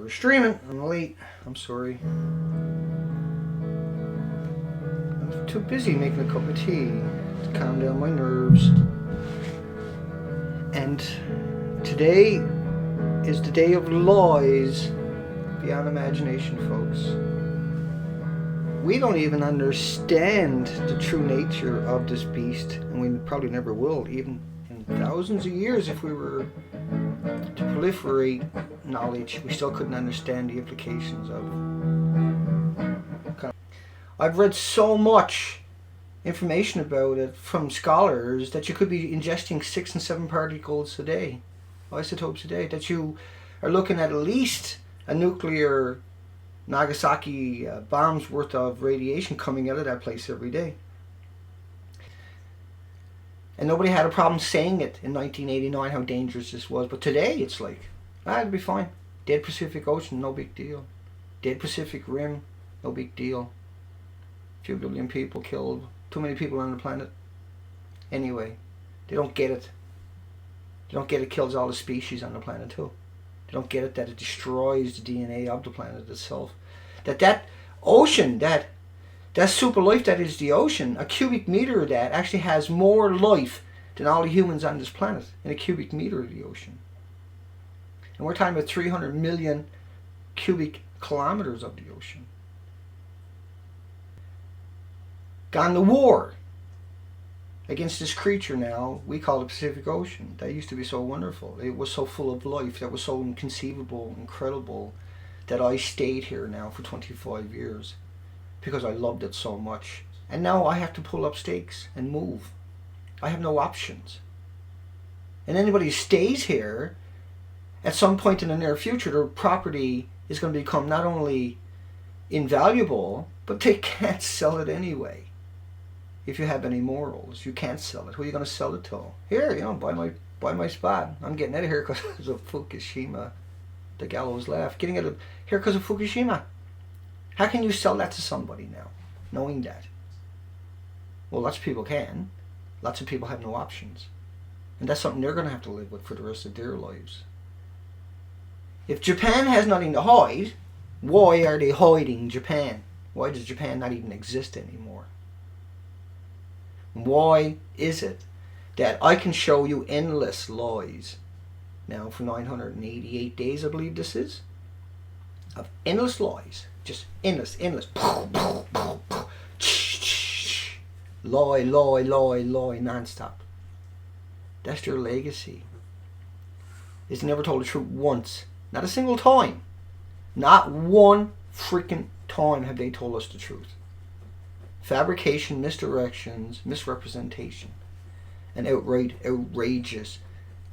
we're streaming. I'm late. I'm sorry. I'm too busy making a cup of tea to calm down my nerves. And today is the day of lies beyond imagination, folks. We don't even understand the true nature of this beast, and we probably never will, even in thousands of years. If we were to proliferate knowledge, we still couldn't understand the implications of. I've read so much information about it from scholars that you could be ingesting 6 and 7 particles a day, isotopes a day, that you are looking at least a nuclear Nagasaki bombs worth of radiation coming out of that place every day. And nobody had a problem saying it in 1989 how dangerous this was, but today it's like, it'll be fine. Dead Pacific Ocean, no big deal. Dead Pacific Rim, no big deal. A few billion people killed, too many people on the planet. Anyway, they don't get it. They don't get it kills all the species on the planet too. They don't get it that it destroys the DNA of the planet itself. That ocean, that super life that is the ocean, a cubic meter of that actually has more life than all the humans on this planet in a cubic meter of the ocean. And we're talking about 300 million cubic kilometers of the ocean. Gone to war against this creature now we call the Pacific Ocean. That used to be so wonderful. It was so full of life. That was so inconceivable, incredible, that I stayed here now for 25 years because I loved it so much. And now I have to pull up stakes and move. I have no options. And anybody who stays here, at some point in the near future, their property is going to become not only invaluable, but they can't sell it anyway. If you have any morals, you can't sell it. Who are you going to sell it to? Here, buy my spot. I'm getting out of here because of Fukushima. The gallows laugh. Getting out of here because of Fukushima. How can you sell that to somebody now, knowing that? Well, lots of people can. Lots of people have no options. And that's something they're going to have to live with for the rest of their lives. If Japan has nothing to hide, why are they hiding Japan? Why does Japan not even exist anymore? Why is it that I can show you endless lies now for 988 days, I believe this is, of endless lies, just endless, lie, non-stop. That's their legacy. It's never told the truth once, not a single time, not one freaking time have they told us the truth. Fabrication, misdirections, misrepresentation, and outright, outrageous,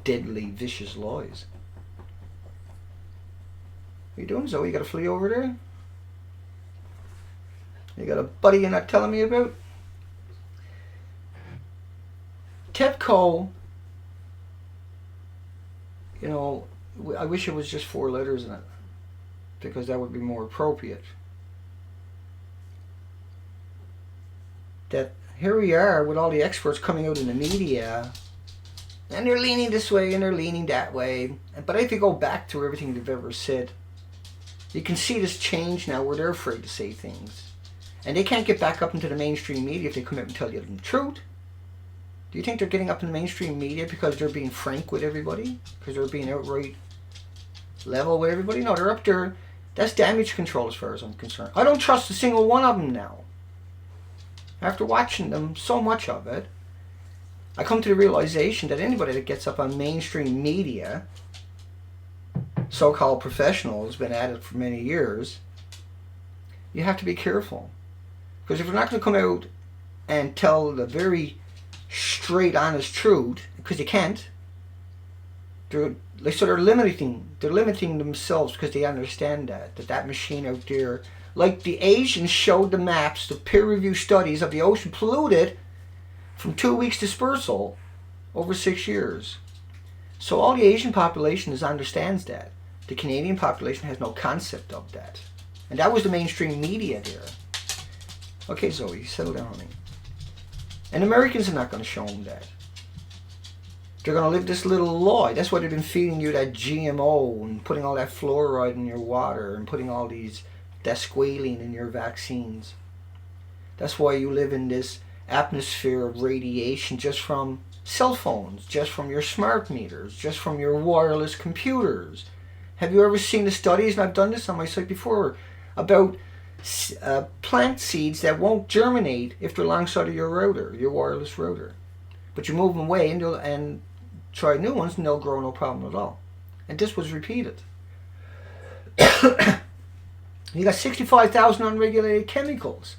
deadly, vicious lies. What are you doing, Zoe? You got a flea over there? You got a buddy you're not telling me about? TEPCO, I wish it was just 4 letters in it, because that would be more appropriate. That here we are with all the experts coming out in the media, and they're leaning this way and they're leaning that way. But if you go back to everything they've ever said, you can see this change now where they're afraid to say things. And they can't get back up into the mainstream media if they come out and tell you the truth. Do you think they're getting up in the mainstream media because they're being frank with everybody? Because they're being outright level with everybody? No, they're up there. That's damage control as far as I'm concerned. I don't trust a single one of them now. After watching them, so much of it, I come to the realization that anybody that gets up on mainstream media, so-called professionals, been at it for many years, you have to be careful. Because if you're not going to come out and tell the very straight, honest truth, because you can't, they're limiting themselves because they understand that machine out there, like the Asians showed the maps, the peer-reviewed studies of the ocean polluted from 2 weeks dispersal over 6 years. So all the Asian population understands that. The Canadian population has no concept of that. And that was the mainstream media there. Okay, Zoe, settle down, honey. And Americans are not going to show them that. They're going to live this little lie. That's why they've been feeding you that GMO and putting all that fluoride in your water and putting all that squalene in your vaccines. That's why you live in this atmosphere of radiation just from cell phones, just from your smart meters, just from your wireless computers. Have you ever seen the studies, and I've done this on my site before, about plant seeds that won't germinate if they're alongside of your router, your wireless router. But you move them away and try new ones and they'll grow no problem at all. And this was repeated. You got 65,000 unregulated chemicals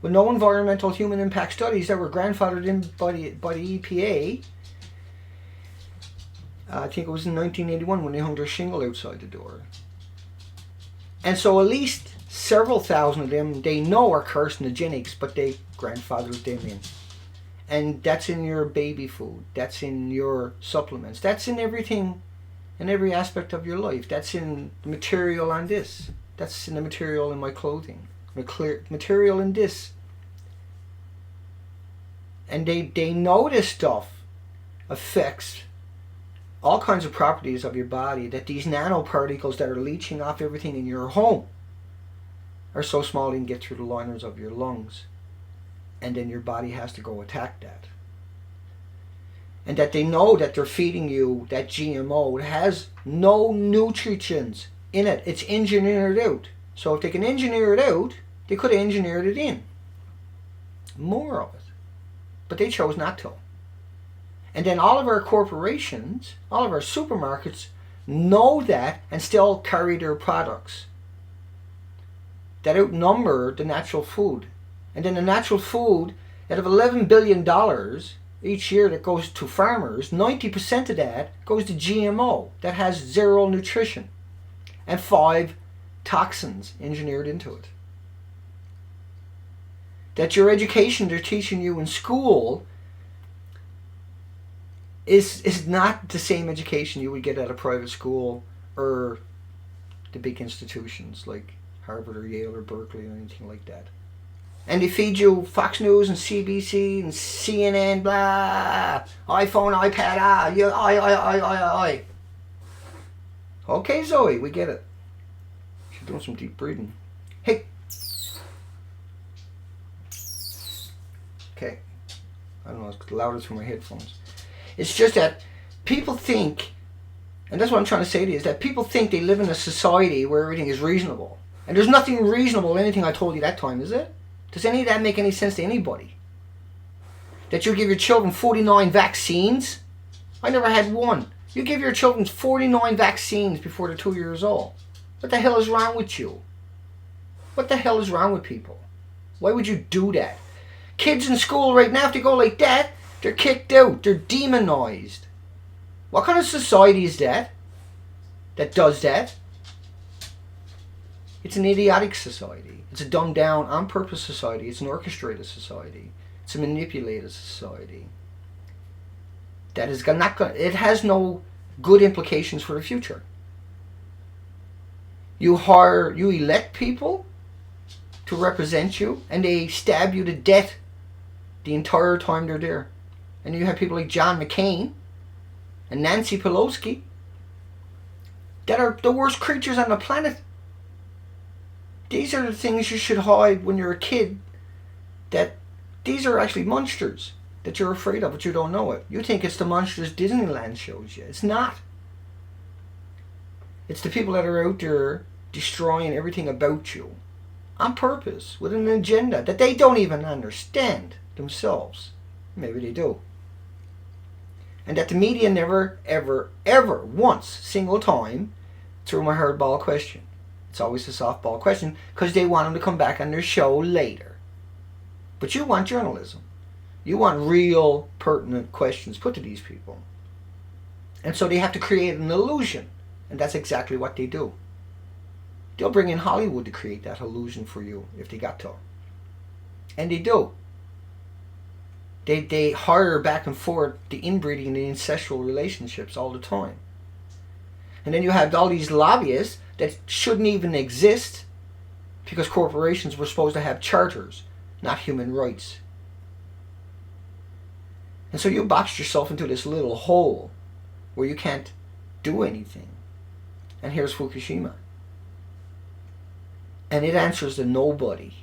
with no environmental human impact studies that were grandfathered in by the EPA. I think it was in 1981 when they hung their shingle outside the door. And so at least several thousand of them they know are carcinogenics, but they grandfathered them in. And that's in your baby food, that's in your supplements, that's in everything, in every aspect of your life. That's in the material on this, that's in the material in my clothing, material in this. And they know this stuff affects all kinds of properties of your body, that these nanoparticles that are leaching off everything in your home are so small they can get through the liners of your lungs. And then your body has to go attack that. And that they know that they're feeding you that GMO. It has no nutrients in it. It's engineered out. So if they can engineer it out, they could have engineered it in. More of it. But they chose not to. And then all of our corporations, all of our supermarkets know that and still carry their products that outnumber the natural food. And then the natural food, out of $11 billion each year that goes to farmers, 90% of that goes to GMO that has zero nutrition and 5 toxins engineered into it. That your education they're teaching you in school is not the same education you would get at a private school or the big institutions like Harvard or Yale or Berkeley or anything like that. And they feed you Fox News and CBC and CNN, blah, iPhone, iPad, I. Okay, Zoe, we get it. She's doing some deep breathing. Hey. Okay. I don't know, it's louder through my headphones. It's just that people think, and that's what I'm trying to say to you, is that people think they live in a society where everything is reasonable. And there's nothing reasonable in anything I told you that time, is it? Does any of that make any sense to anybody? That you give your children 49 vaccines? I never had one. You give your children 49 vaccines before they're 2 years old. What the hell is wrong with you? What the hell is wrong with people? Why would you do that? Kids in school right now, if they go like that, they're kicked out. They're demonized. What kind of society is that? That does that? It's an idiotic society. It's a dumbed down, on purpose society. It's an orchestrated society. It's a manipulated society. That is not going. It has no good implications for the future. You elect people to represent you, and they stab you to death the entire time they're there. And you have people like John McCain and Nancy Pelosi that are the worst creatures on the planet. These are the things you should hide when you're a kid, that these are actually monsters that you're afraid of, but you don't know it. You think it's the monsters Disneyland shows you. It's not. It's the people that are out there destroying everything about you on purpose with an agenda that they don't even understand themselves. Maybe they do. And that the media never, ever, ever once, single time, threw my hardball question. It's always a softball question because they want them to come back on their show later. But you want journalism. You want real, pertinent questions put to these people. And so they have to create an illusion. And that's exactly what they do. They'll bring in Hollywood to create that illusion for you if they got to. And they do. They hire back and forth the inbreeding and the incestual relationships all the time. And then you have all these lobbyists that shouldn't even exist because corporations were supposed to have charters, not human rights. And so you boxed yourself into this little hole where you can't do anything. And here's Fukushima. And it answers to nobody.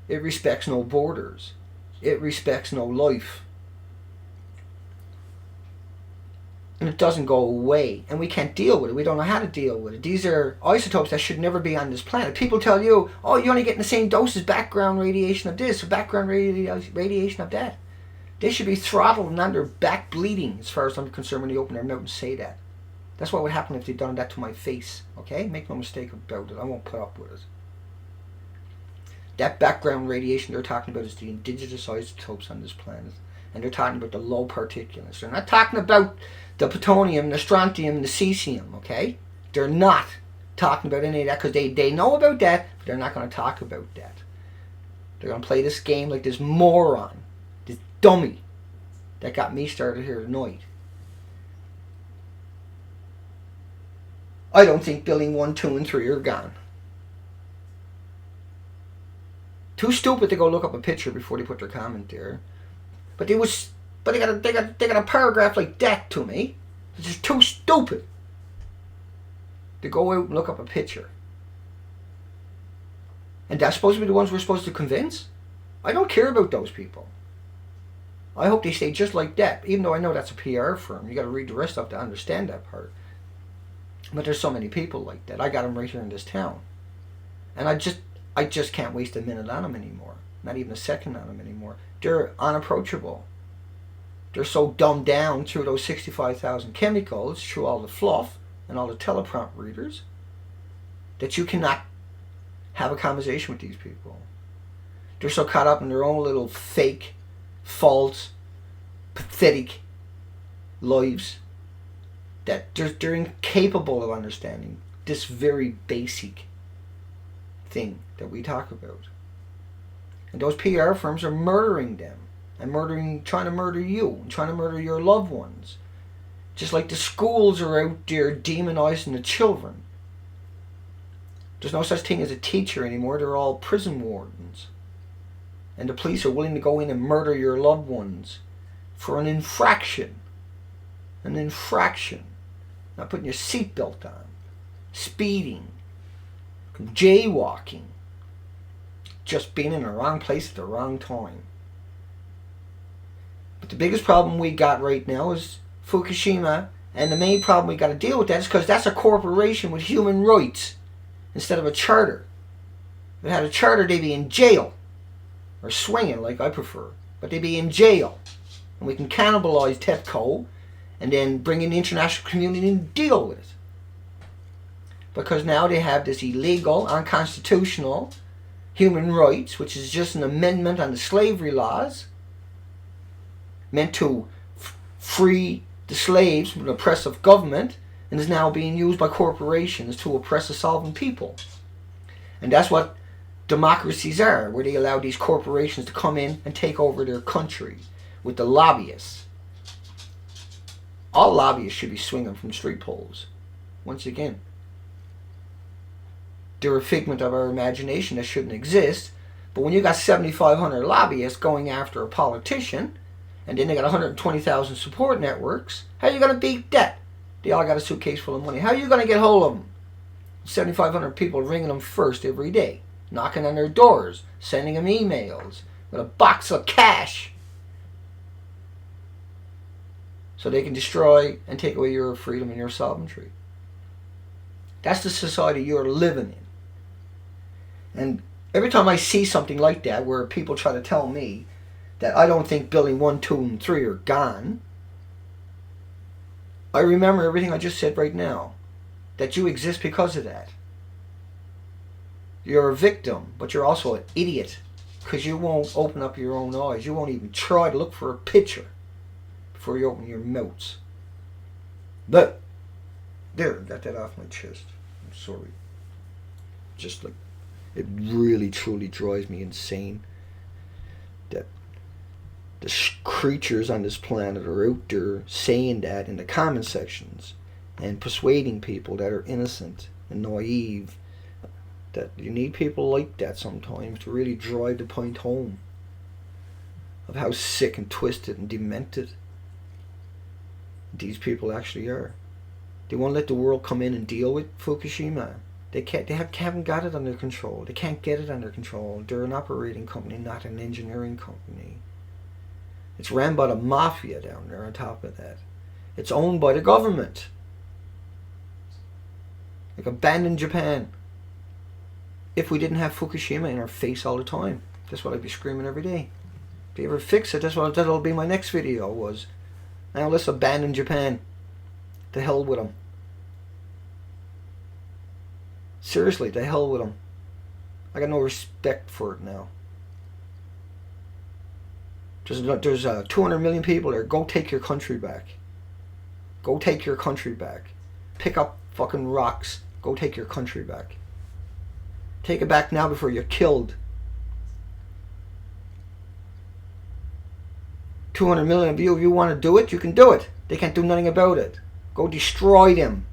It respects no borders. It respects no life. And it doesn't go away. And we can't deal with it. We don't know how to deal with it. These are isotopes that should never be on this planet. People tell you, oh, you're only getting the same dose as background radiation of this or background radiation of that. They should be throttled and on their back bleeding, as far as I'm concerned, when they open their mouth and say that. That's what would happen if they'd done that to my face. Okay? Make no mistake about it. I won't put up with it. That background radiation they're talking about is the indigenous isotopes on this planet. And they're talking about the low particulates. They're not talking about the plutonium, the strontium, the cesium, okay? They're not talking about any of that because they know about that, but they're not going to talk about that. They're going to play this game like this moron, this dummy that got me started here tonight. I don't think building 1, 2, and 3 are gone. Too stupid to go look up a picture before they put their comment there. But they got a paragraph like that to me. It's just too stupid to go out and look up a picture. And that's supposed to be the ones we're supposed to convince? I don't care about those people. I hope they stay just like that, even though I know that's a PR firm. You got to read the rest of it to understand that part. But there's so many people like that. I got them right here in this town. And I just can't waste a minute on them anymore. Not even a second on them anymore. They're unapproachable. They're so dumbed down through those 65,000 chemicals, through all the fluff and all the teleprompt readers, that you cannot have a conversation with these people. They're so caught up in their own little fake, false, pathetic lives that they're incapable of understanding this very basic thing that we talk about. And those PR firms are murdering them and trying to murder you and trying to murder your loved ones. Just like the schools are out there demonizing the children. There's no such thing as a teacher anymore. They're all prison wardens. And the police are willing to go in and murder your loved ones for an infraction. An infraction. Not putting your seatbelt on. Speeding. Jaywalking. Just being in the wrong place at the wrong time. But the biggest problem we got right now is Fukushima, and the main problem we got to deal with that is because that's a corporation with human rights instead of a charter. If it had a charter, they'd be in jail. Or swinging, like I prefer. But they'd be in jail. And we can cannibalize TEPCO and then bring in the international community and deal with it. Because now they have this illegal, unconstitutional human rights, which is just an amendment on the slavery laws, meant to free the slaves from an oppressive government, and is now being used by corporations to oppress a sovereign people. And that's what democracies are, where they allow these corporations to come in and take over their country with the lobbyists. All lobbyists should be swinging from street poles. Once again, they're a figment of our imagination that shouldn't exist. But when you got 7,500 lobbyists going after a politician, and then they got 120,000 support networks, how are you going to beat that? They all got a suitcase full of money. How are you going to get hold of them? 7,500 people ringing them first every day, knocking on their doors, sending them emails with a box of cash, so they can destroy and take away your freedom and your sovereignty. That's the society you're living in. And every time I see something like that, where people try to tell me that I don't think building 1, 2, and 3 are gone, I remember everything I just said right now. That you exist because of that. You're a victim, but you're also an idiot. Because you won't open up your own eyes. You won't even try to look for a picture before you open your mouths. But, there, got that off my chest. I'm sorry. Just like, it really truly drives me insane that the creatures on this planet are out there saying that in the comment sections and persuading people that are innocent and naive that you need people like that sometimes to really drive the point home. of how sick and twisted and demented these people actually are. They won't let the world come in and deal with Fukushima. They haven't got it under control. They can't get it under control. They're an operating company, not an engineering company. It's ran by the mafia down there on top of that. It's owned by the government. Like abandoned Japan. If we didn't have Fukushima in our face all the time, that's what I'd be screaming every day. If you ever fix it, that'll be my next video was. Now let's abandon Japan. To hell with them. Seriously, to hell with them. I got no respect for it now. There's 200 million people there. Go take your country back. Go take your country back. Pick up fucking rocks. Go take your country back. Take it back now before you're killed. 200 million of you, if you want to do it, you can do it. They can't do nothing about it. Go destroy them.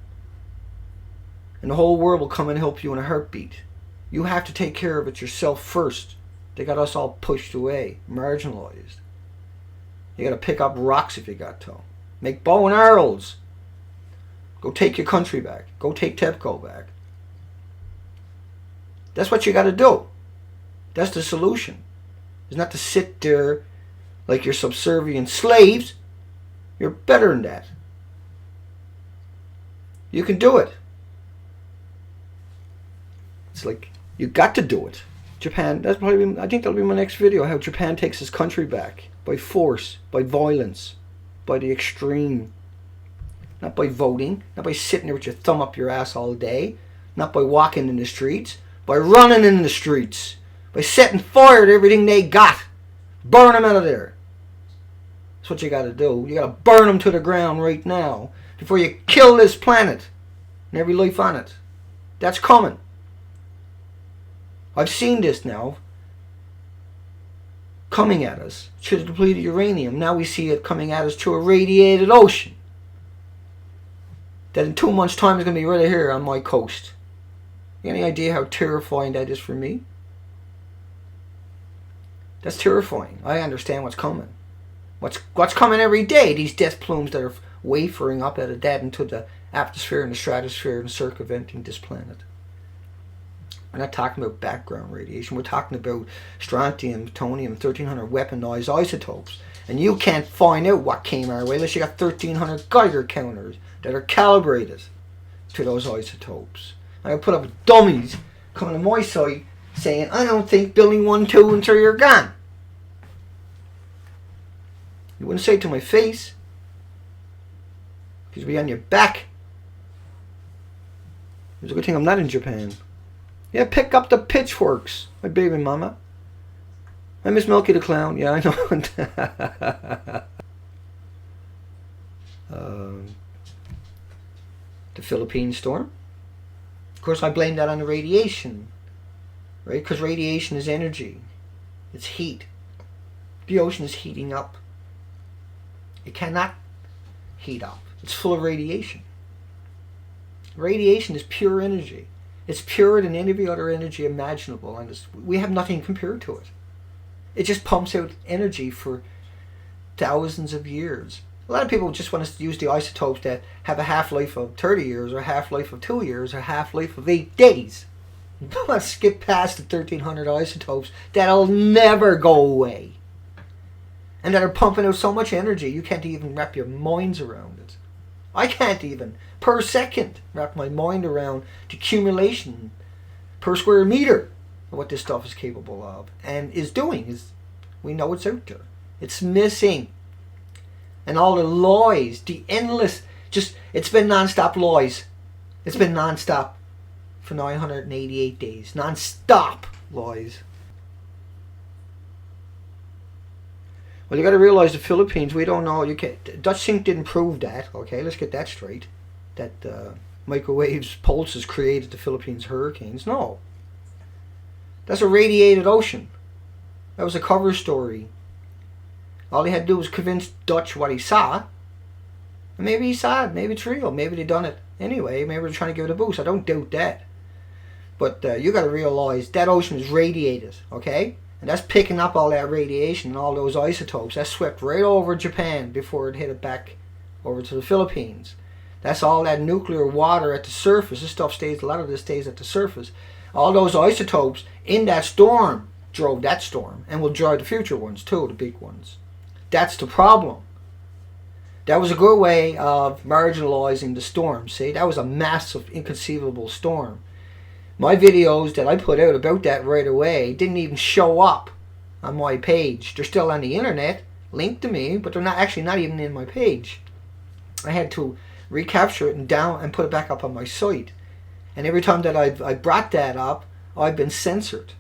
And the whole world will come and help you in a heartbeat. You have to take care of it yourself first. They got us all pushed away, marginalized. You got to pick up rocks if you got to. Make bow and arrows. Go take your country back. Go take TEPCO back. That's what you got to do. That's the solution. It's not to sit there like you're subservient slaves. You're better than that. You can do it. It's like, you got to do it. Japan, I think that'll be my next video, how Japan takes its country back. By force, by violence, by the extreme. Not by voting, not by sitting there with your thumb up your ass all day. Not by walking in the streets, by running in the streets. By setting fire to everything they got. Burn them out of there. That's what you got to do. You got to burn them to the ground right now before you kill this planet and every life on it. That's coming. I've seen this now coming at us through the depleted uranium. Now we see it coming at us through a radiated ocean that in 2 months' time is going to be right here on my coast. Any idea how terrifying that is for me? That's terrifying. I understand what's coming. What's coming every day? These death plumes that are wafering up out of that into the atmosphere and the stratosphere and circumventing this planet. We're not talking about background radiation. We're talking about strontium, plutonium, 1300 weaponized isotopes. And you can't find out what came our way unless you got 1300 Geiger counters that are calibrated to those isotopes. I put up dummies coming to my site saying, I don't think building 1, 2, and 3 are gone. You wouldn't say it to my face. Because you'd be on your back. It's a good thing I'm not in Japan. Yeah, pick up the pitchforks, my baby mama. I miss Milky the Clown. Yeah, I know. The Philippine storm. Of course, I blame that on the radiation. Right? Because radiation is energy. It's heat. The ocean is heating up. It cannot heat up. It's full of radiation. Radiation is pure energy. It's purer than any other energy imaginable, and we have nothing compared to it. It just pumps out energy for thousands of years. A lot of people just want to use the isotopes that have a half-life of 30 years, or a half-life of 2 years, or a half-life of 8 days. Let's skip past the 1300 isotopes that'll never go away. And that are pumping out so much energy you can't even wrap your minds around it. I can't even, per second, wrap my mind around the accumulation per square meter of what this stuff is capable of and is doing. We know it's out there. It's missing. And all the lies, the endless, it's been non-stop lies. It's been non-stop for 988 days. Non-stop lies. Well, you got to realize the Philippines, we don't know. Dutch Sink didn't prove that. Okay, let's get that straight. That microwaves, pulses created the Philippines hurricanes. No. That's a radiated ocean. That was a cover story. All he had to do was convince Dutch what he saw. And maybe he saw it. Maybe it's real. Maybe they done it anyway. Maybe they're trying to give it a boost. I don't doubt that. But you got to realize that ocean is radiated. Okay? And that's picking up all that radiation and all those isotopes. That swept right over Japan before it hit it back over to the Philippines. That's all that nuclear water at the surface. This stuff stays, a lot of this stays at the surface. All those isotopes in that storm drove that storm and will drive the future ones too, the big ones. That's the problem. That was a good way of marginalizing the storm. See, that was a massive, inconceivable storm. My videos that I put out about that right away didn't even show up on my page. They're still on the internet, linked to me, but they're not even in my page. I had to recapture it and put it back up on my site. And every time that I brought that up, I've been censored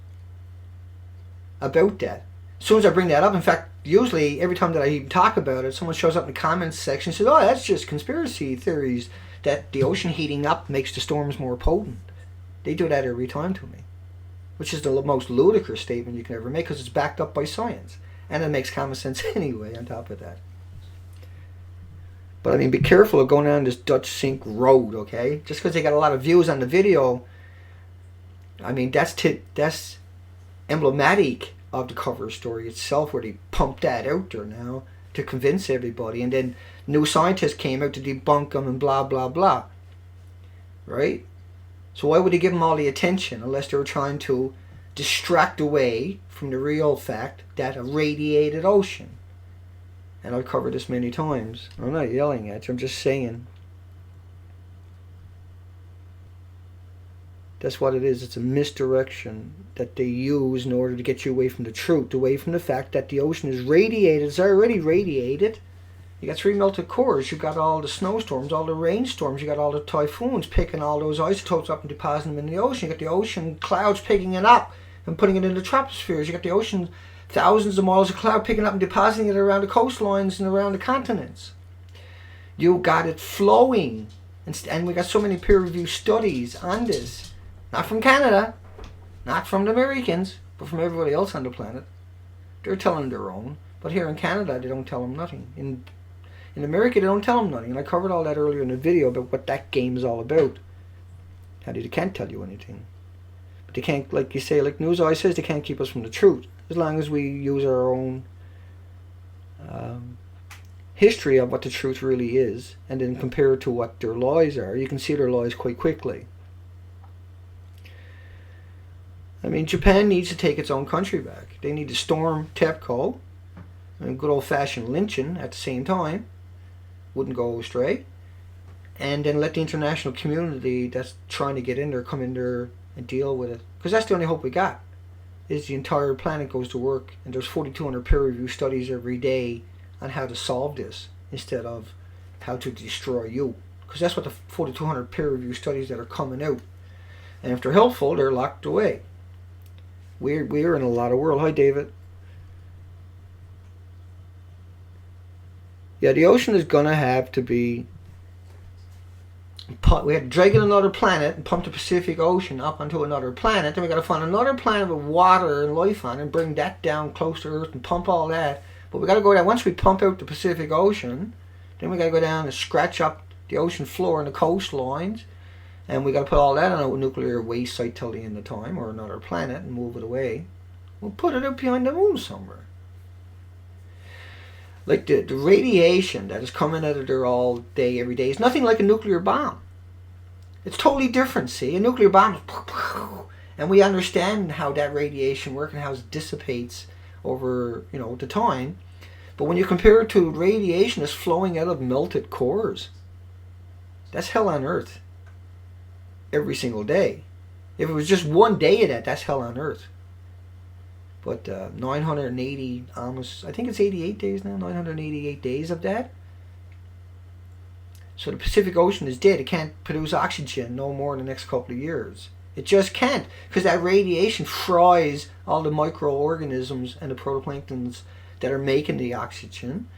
about that. As soon as I bring that up, in fact, usually every time that I even talk about it, someone shows up in the comments section and says, oh, that's just conspiracy theories that the ocean heating up makes the storms more potent. They do that every time to me, which is the most ludicrous statement you can ever make because it's backed up by science. And it makes common sense anyway on top of that. But I mean, be careful of going down this Dutch sink road, okay? Just because they got a lot of views on the video, I mean, that's emblematic of the cover story itself, where they pumped that out there now to convince everybody, and then new scientists came out to debunk them and blah blah blah, right? So why would they give them all the attention unless they were trying to distract away from the real fact that a radiated ocean? And I've covered this many times. I'm not yelling at you, I'm just saying that's what it is. It's a misdirection that they use in order to get you away from the truth, away from the fact that the ocean is radiated. It's already radiated. You got 3 melted cores. You got all the snowstorms, all the rainstorms. You got all the typhoons picking all those isotopes up and depositing them in the ocean. You got the ocean clouds picking it up and putting it in the tropospheres. You got the ocean, thousands of miles of cloud picking up and depositing it around the coastlines and around the continents. You got it flowing. And we got so many peer-reviewed studies on this. Not from Canada, not from the Americans, but from everybody else on the planet. They're telling their own. But here in Canada, they don't tell them nothing. In America, they don't tell them nothing. And I covered all that earlier in the video about what that game is all about. How they can't tell you anything. But they can't, like you say, like News always says, they can't keep us from the truth. As long as we use our own history of what the truth really is, and then compare it to what their lies are, you can see their lies quite quickly. I mean, Japan needs to take its own country back. They need to storm TEPCO and good old-fashioned lynching at the same time. Wouldn't go astray. And then let the international community that's trying to get in there come in there and deal with it. Because that's the only hope we got, is the entire planet goes to work and there's 4,200 peer-reviewed studies every day on how to solve this instead of how to destroy you. Because that's what the 4,200 peer-reviewed studies that are coming out. And if they're helpful, they're locked away. We're in a lot of world. Hi, David. Yeah, the ocean is going to have to be... We had to drag in another planet and pump the Pacific Ocean up onto another planet. Then we got to find another planet with water and life on it and bring that down close to Earth and pump all that. But we got to go down. Once we pump out the Pacific Ocean, then we got to go down and scratch up the ocean floor and the coastlines. And we got to put all that on a nuclear waste site till the end of time, or another planet, and move it away. We'll put it up behind the moon somewhere. Like the radiation that is coming out of there all day, every day, is nothing like a nuclear bomb. It's totally different, see? A nuclear bomb is... And we understand how that radiation works and how it dissipates over, the time. But when you compare it to radiation that's flowing out of melted cores, that's hell on earth. Every single day. If it was just one day of that, that's hell on earth. But 980, almost, I think it's 88 days now, 988 days of that. So the Pacific Ocean is dead. It can't produce oxygen no more in the next couple of years. It just can't, because that radiation fries all the microorganisms and the protoplanktons that are making the oxygen.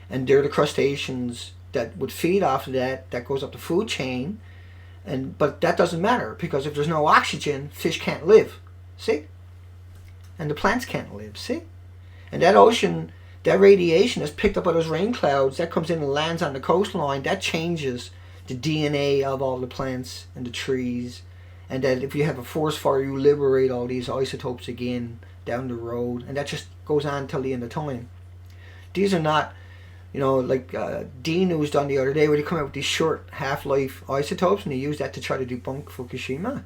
And they're the crustaceans that would feed off of that goes up the food chain. But that doesn't matter, because if there's no oxygen, fish can't live. See? And the plants can't live. See? And that ocean, that radiation that's picked up by those rain clouds, that comes in and lands on the coastline, that changes the DNA of all the plants and the trees. And that if you have a forest fire, you liberate all these isotopes again down the road, and that just goes on till the end of time. These are not, like D News done the other day, where they come out with these short half-life isotopes, and they use that to try to debunk Fukushima.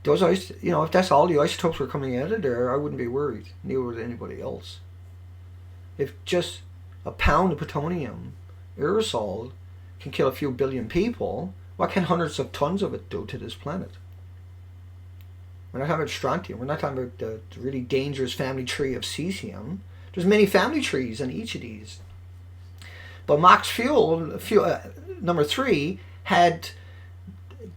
Those if that's all the isotopes were coming out of there, I wouldn't be worried. Neither would anybody else. If just a pound of plutonium aerosol can kill a few billion people, what can hundreds of tons of it do to this planet? We're not talking about strontium. We're not talking about the really dangerous family tree of cesium. There's many family trees in each of these. But Mach's fuel number 3,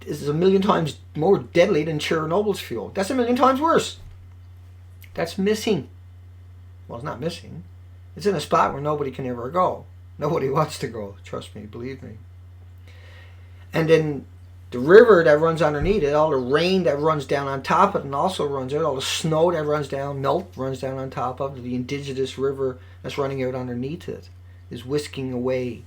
is 1,000,000 times more deadly than Chernobyl's fuel. That's 1,000,000 times worse. That's missing. Well, it's not missing. It's in a spot where nobody can ever go. Nobody wants to go. Trust me, believe me. And then the river that runs underneath it, all the rain that runs down on top of it and also runs out, all the snow that runs down, runs down on top of it, the indigenous river that's running out underneath it is whisking away.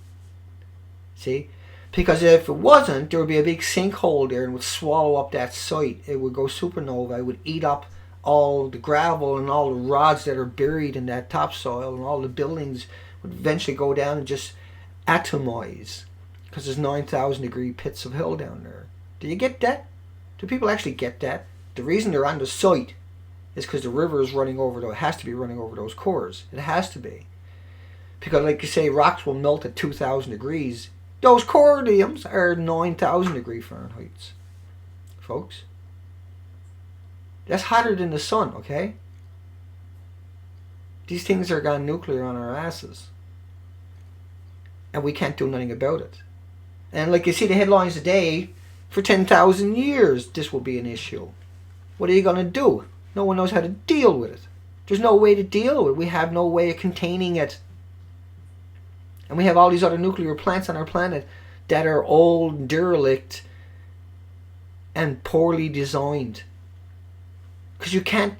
See? Because if it wasn't, there would be a big sinkhole there and would swallow up that site. It would go supernova. It would eat up all the gravel and all the rods that are buried in that topsoil, and all the buildings would eventually go down and just atomize. Because there's 9,000 degree pits of hell down there. Do you get that? Do people actually get that? The reason they're on the site is because the river is running over, it has to be running over those cores. It has to be. Because like you say, rocks will melt at 2,000 degrees. Those cordiums are 9,000 degree Fahrenheit. Folks. That's hotter than the sun, okay? These things are gone nuclear on our asses. And we can't do nothing about it. And like you see the headlines today, for 10,000 years this will be an issue. What are you going to do? No one knows how to deal with it. There's no way to deal with it. We have no way of containing it. And we have all these other nuclear plants on our planet that are old, derelict, and poorly designed. Because you can't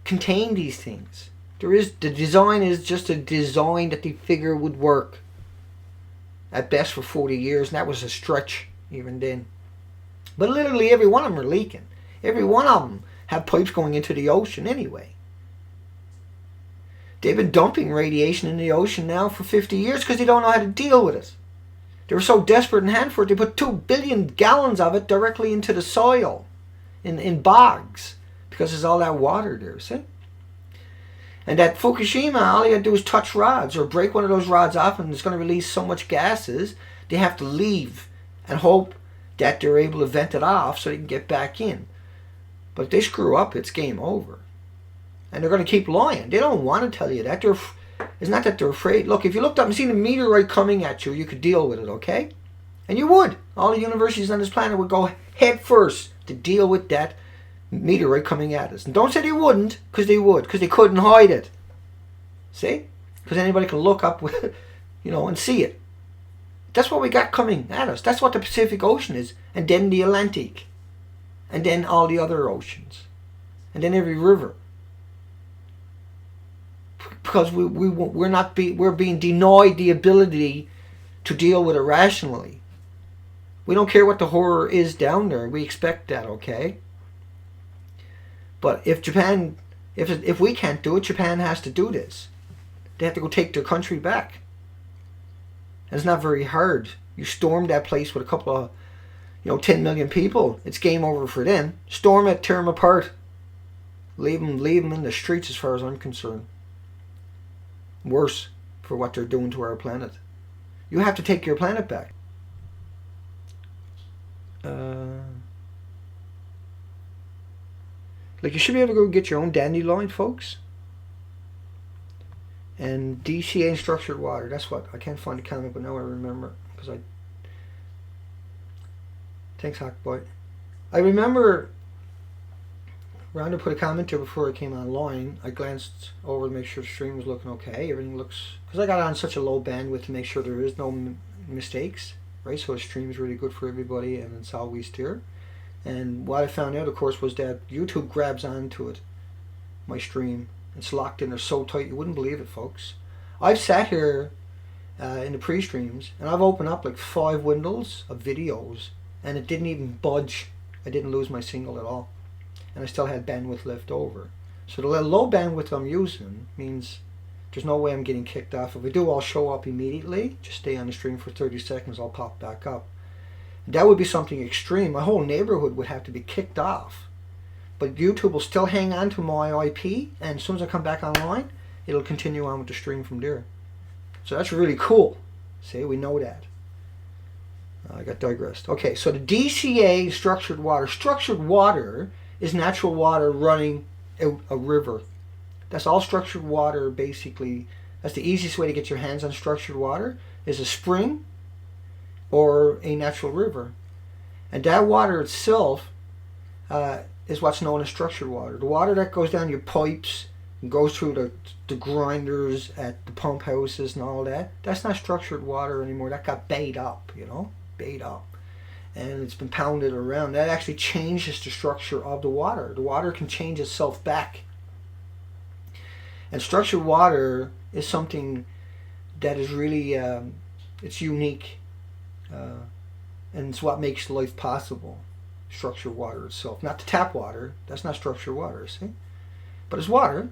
contain these things. The design is just a design that they figure would work. At best for 40 years, and that was a stretch even then. But literally every one of them are leaking. Every one of them have pipes going into the ocean anyway. They've been dumping radiation in the ocean now for 50 years because they don't know how to deal with it. They were so desperate in Hanford, they put 2 billion gallons of it directly into the soil in bogs because there's all that water there, see? And at Fukushima, all you got to do is touch rods or break one of those rods off, and it's going to release so much gases, they have to leave and hope that they're able to vent it off so they can get back in. But if they screw up, it's game over. And they're going to keep lying. They don't want to tell you that. It's not that they're afraid. Look, if you looked up and seen a meteorite coming at you, you could deal with it, okay? And you would. All the universities on this planet would go head first to deal with that meteorite coming at us. And don't say they wouldn't, because they would, because they couldn't hide it. See? Because anybody can look up with, and see it. That's what we got coming at us. That's what the Pacific Ocean is. And then the Atlantic. And then all the other oceans. And then every river. Because we're being denied the ability to deal with it rationally. We don't care what the horror is down there. We expect that, okay? But if Japan, if we can't do it, Japan has to do this. They have to go take their country back. And it's not very hard. You storm that place with a couple of, 10 million people. It's game over for them. Storm it, tear them apart. Leave them in the streets as far as I'm concerned. Worse for what they're doing to our planet. You have to take your planet back. You should be able to go get your own dandelion, folks. And DCA and structured water. That's what. I can't find the comment, but now I remember. Thanks, Hawkboy. I remember Rhonda put a comment there before I came online. I glanced over to make sure the stream was looking okay. Everything looks... Because I got on such a low bandwidth to make sure there is no mistakes. Right? So the stream is really good for everybody, and it's always there. And what I found out, of course, was that YouTube grabs onto it, my stream. It's locked in there so tight, you wouldn't believe it, folks. I've sat here in the pre-streams, and I've opened up like 5 windows of videos, and it didn't even budge. I didn't lose my signal at all. and I still had bandwidth left over. So the low bandwidth I'm using means there's no way I'm getting kicked off. If I do, I'll show up immediately. Just stay on the stream for 30 seconds, I'll pop back up. That would be something extreme. My whole neighborhood would have to be kicked off. But YouTube will still hang on to my IP, and as soon as I come back online, it'll continue on with the stream from there. So that's really cool. See, we know that. I got digressed. Okay, so the DCA, structured water. Structured water is natural water running out a river. That's all structured water, basically. That's the easiest way to get your hands on structured water, is a spring or a natural river. And that water itself is what's known as structured water. The water that goes down your pipes and goes through the grinders at the pump houses and all that, that's not structured water anymore. That got bait up, bait up. And it's been pounded around. That actually changes the structure of the water. The water can change itself back. And structured water is something that is really, it's unique. And it's what makes life possible. Structured water itself. Not the tap water. That's not structured water, see? But it's water.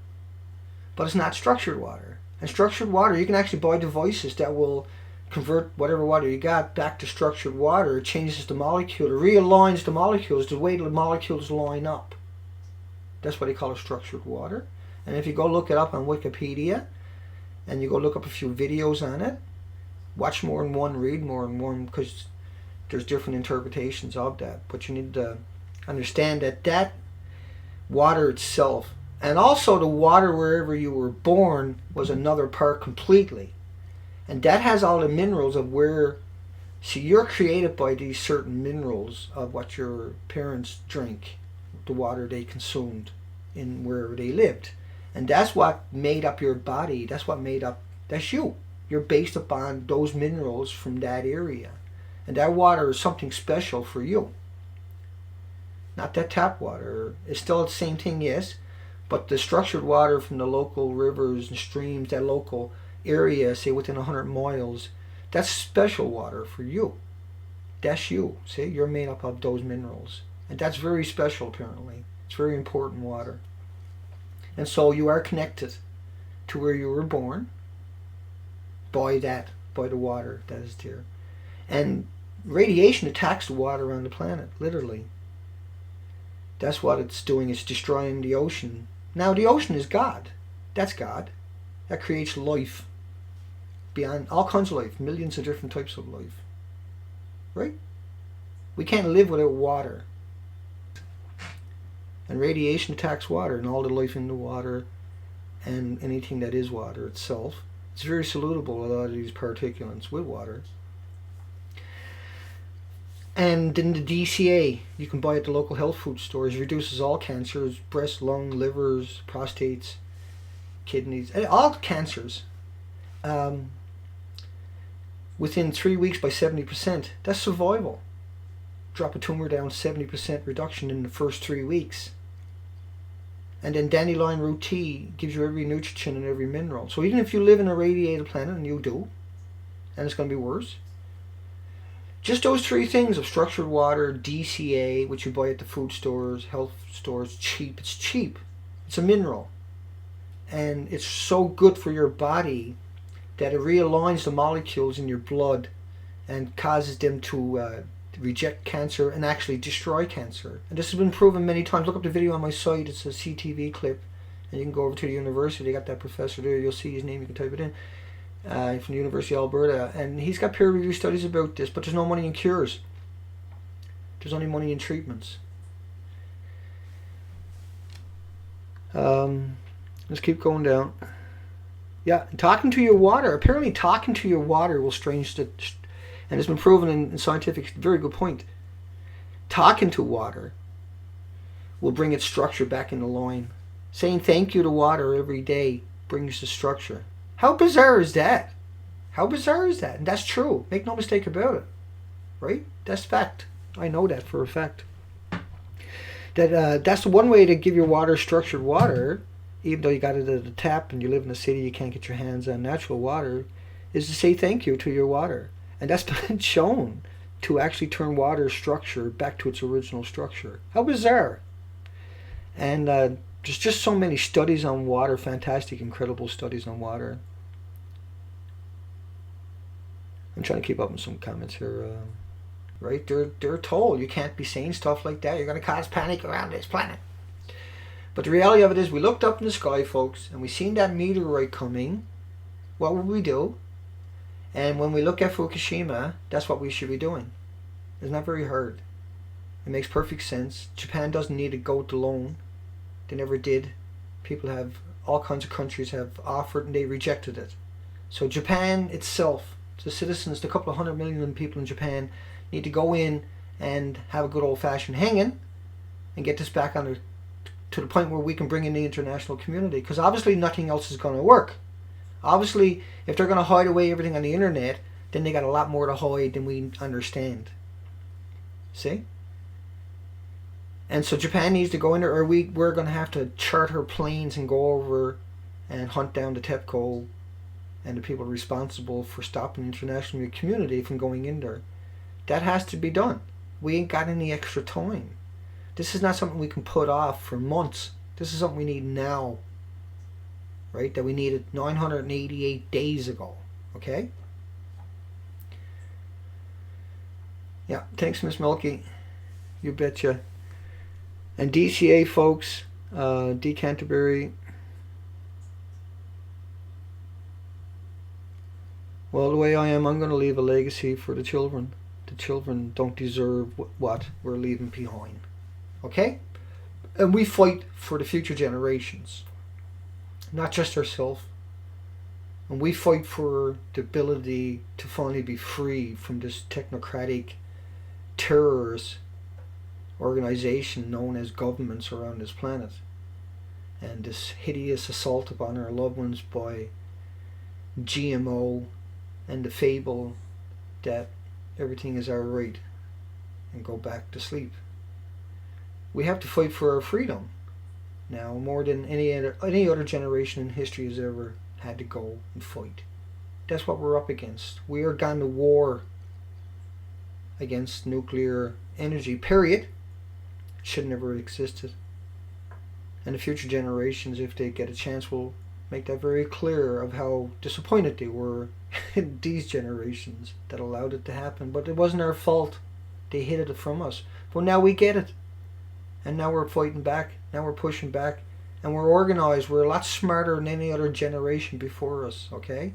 But it's not structured water. And structured water, you can actually buy devices that will convert whatever water you got back to structured water. It changes the molecule. It realigns the molecules, the way the molecules line up. That's what they call it, structured water. And if you go look it up on Wikipedia, and you go look up a few videos on it, watch more than one, read more than one, because there's different interpretations of that. But you need to understand that water itself, and also the water wherever you were born, was another part completely. And that has all the minerals of where, see, you're created by these certain minerals of what your parents drink, the water they consumed in wherever they lived. And that's what made up your body. That's you. You're based upon those minerals from that area. And that water is something special for you. Not that tap water. It's still the same thing, yes. But the structured water from the local rivers and streams, that local area, say within 100 miles, that's special water for you. That's you. See, you're made up of those minerals. And that's very special, apparently. It's very important water. And so you are connected to where you were born by the water that is there. And radiation attacks the water on the planet, literally. That's what it's doing. It's destroying the ocean. Now, the ocean is God. That's God. That creates life. Beyond all kinds of life. Millions of different types of life. Right? We can't live without water. And radiation attacks water and all the life in the water and anything that is water itself. It's very soluble, a lot of these particulates with water. And in the DCA, you can buy at the local health food stores. It reduces all cancers, breast, lung, livers, prostates, kidneys, all cancers. Within 3 weeks by 70%. That's survival. Drop a tumor down, 70% reduction in the first 3 weeks. And then dandelion root tea gives you every nutrient and every mineral. So even if you live in a radiated planet, and you do, and it's going to be worse, just those three things of structured water, DCA, which you buy at the food stores, health stores, cheap. It's cheap. It's a mineral. And it's so good for your body that it realigns the molecules in your blood and causes them to reject cancer and actually destroy cancer. And this has been proven many times. Look up the video on my site. It's a CTV clip. And you can go over to the university. They got that professor there. You'll see his name. You can type it in. From the University of Alberta. And he's got peer-reviewed studies about this. But there's no money in cures. There's only money in treatments. Let's keep going down. Yeah, talking to your water. Apparently talking to your water will change the... And it's been proven in scientific, very good point. Talking to water will bring its structure back into line. Saying thank you to water every day brings the structure. How bizarre is that? How bizarre is that? And that's true. Make no mistake about it. Right? That's fact. I know that for a fact. That's the one way to give your water structured water, even though you got it at the tap and you live in a city, you can't get your hands on natural water, is to say thank you to your water. And that's been shown to actually turn water structure back to its original structure. How bizarre. And there's just so many studies on water, fantastic, incredible studies on water. I'm trying to keep up with some comments here. Right? They're told you can't be saying stuff like that. You're going to cause panic around this planet. But the reality of it is, we looked up in the sky, folks, and we seen that meteorite coming. What would we do? And when we look at Fukushima, that's what we should be doing. It's not very hard. It makes perfect sense. Japan doesn't need a goat alone. They never did. People have, all kinds of countries have offered and they rejected it. So Japan itself, the citizens, the couple of 100 million people in Japan, need to go in and have a good old-fashioned hanging and get this back on to the point where we can bring in the international community. Because obviously nothing else is going to work. Obviously, if they're going to hide away everything on the internet, then they got a lot more to hide than we understand. See? And so Japan needs to go in there, or we're going to have to charter planes and go over and hunt down the TEPCO and the people responsible for stopping the international community from going in there. That has to be done. We ain't got any extra time. This is not something we can put off for months. This is something we need now. Right? That we needed 988 days ago. Okay? Yeah, thanks, Miss Milky. You betcha. And DCA, folks, D Canterbury. Well, the way I am, I'm going to leave a legacy for the children. The children don't deserve what we're leaving behind. Okay? And we fight for the future generations. Not just ourselves. And we fight for the ability to finally be free from this technocratic terrorist organization known as governments around this planet. And this hideous assault upon our loved ones by GMO and the fable that everything is alright and go back to sleep. We have to fight for our freedom now more than any other generation in history has ever had to go and fight. That's what we're up against. We are gone to war against nuclear energy, period. Should never have existed. And the future generations, if they get a chance, will make that very clear of how disappointed they were in these generations that allowed it to happen. But it wasn't our fault. They hid it from us. But now we get it. And now we're fighting back. Now we're pushing back. And we're organized. We're a lot smarter than any other generation before us, okay?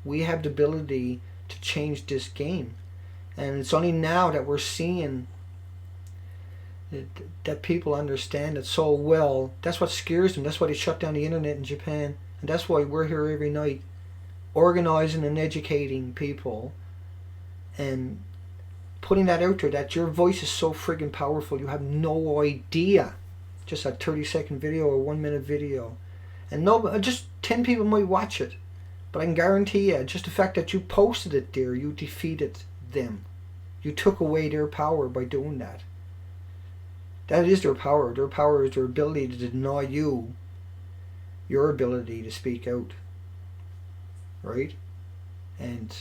We have the ability to change this game. And it's only now that we're seeing that people understand it so well. That's what scares them. That's why they shut down the internet in Japan. And that's why we're here every night organizing and educating people and putting that out there, that your voice is so friggin' powerful. You have no idea. Just a 30-second video or 1-minute video. And just 10 people might watch it. But I can guarantee you, just the fact that you posted it there, you defeated them. You took away their power by doing that. That is their power. Their power is their ability to deny you your ability to speak out. Right? And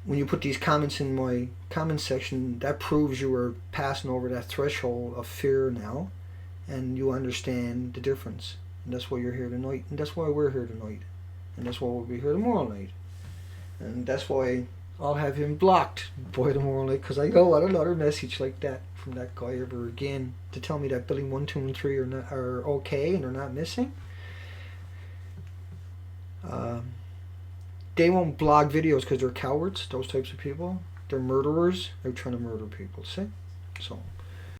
when you put these comments in my comment section, that proves you are passing over that threshold of fear now, and you understand the difference. And that's why you're here tonight, and that's why we're here tonight, and that's why we'll be here tomorrow night. And that's why I'll have him blocked by tomorrow night, because I don't want another message like that from that guy ever again to tell me that building 1, 2, and 3 are okay and they're not missing. They won't blog videos because they're cowards, those types of people. They're murderers. They're trying to murder people, see? So